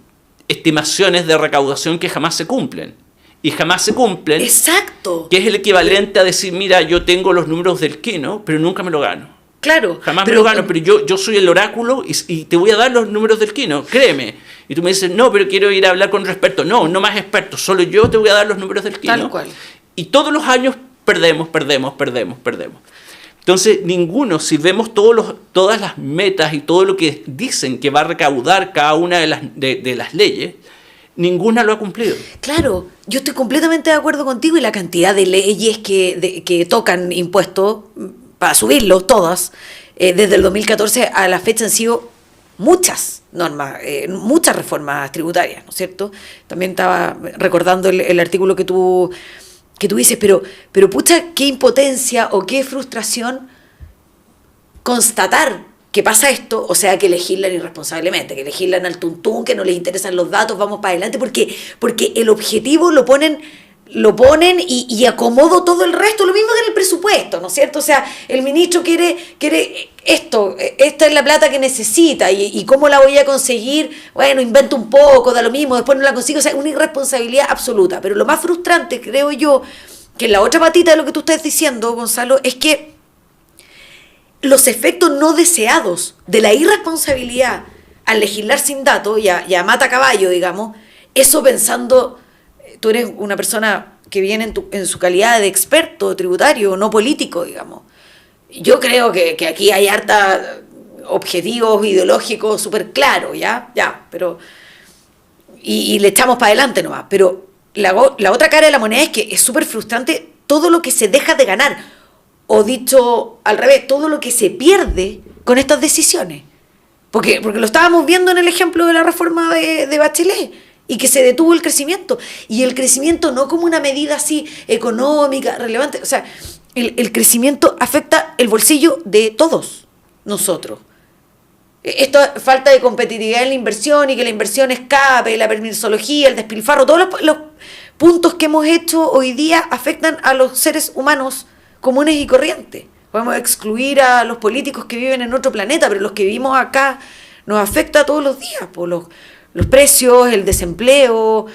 estimaciones de recaudación que jamás se cumplen. Y jamás se cumplen, Exacto. que es el equivalente a decir, mira, yo tengo los números del Kino, pero nunca me lo gano. Claro. Jamás me lo gano, pero yo soy el oráculo y te voy a dar los números del Kino, créeme. Y tú me dices, no, pero quiero ir a hablar con un experto. No, no más expertos, solo yo te voy a dar los números del Kino. Tal cual. Y todos los años perdemos. Entonces, ninguno, si vemos todas las metas y todo lo que dicen que va a recaudar cada una de las leyes, ninguna lo ha cumplido. Claro, yo estoy completamente de acuerdo contigo y la cantidad de leyes que tocan impuestos para subirlos todas, desde el 2014 a la fecha han sido muchas normas, muchas reformas tributarias, ¿no es cierto? También estaba recordando el artículo que tú dices, pero pucha, qué impotencia o qué frustración constatar que pasa esto, o sea, que legislan irresponsablemente, que legislan al tuntún, que no les interesan los datos, vamos para adelante, porque el objetivo lo ponen y acomodo todo el resto, lo mismo que en el presupuesto, ¿no es cierto? O sea, el ministro quiere esto, esta es la plata que necesita, y ¿cómo la voy a conseguir? Bueno, invento un poco, da lo mismo, después no la consigo, o sea, una irresponsabilidad absoluta. Pero lo más frustrante, creo yo, que en la otra patita de lo que tú estás diciendo, Gonzalo, es que los efectos no deseados de la irresponsabilidad al legislar sin datos, ya mata caballo, digamos, eso pensando, tú eres una persona que viene en su calidad de experto tributario, no político, digamos. Yo creo que aquí hay harta objetivos ideológicos súper claros, ¿ya? Pero y le echamos para adelante nomás. Pero la otra cara de la moneda es que es súper frustrante todo lo que se deja de ganar. O dicho al revés, todo lo que se pierde con estas decisiones. Porque lo estábamos viendo en el ejemplo de la reforma de Bachelet, y que se detuvo el crecimiento. Y el crecimiento no como una medida así económica, relevante. O sea, el crecimiento afecta el bolsillo de todos nosotros. Esta falta de competitividad en la inversión y que la inversión escape, la permisología, el despilfarro, todos los puntos que hemos hecho hoy día afectan a los seres humanos comunes y corrientes. Podemos excluir a los políticos que viven en otro planeta, pero los que vivimos acá nos afecta todos los días, por los precios, el desempleo,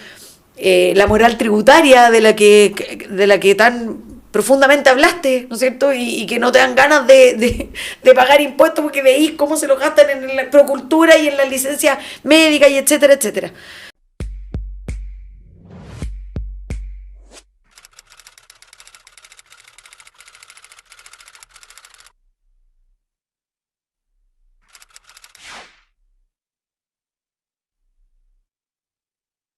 la moral tributaria de la que tan profundamente hablaste, ¿no es cierto? Y que no te dan ganas de pagar impuestos porque veis cómo se los gastan en la procultura y en la licencia médica y etcétera, etcétera.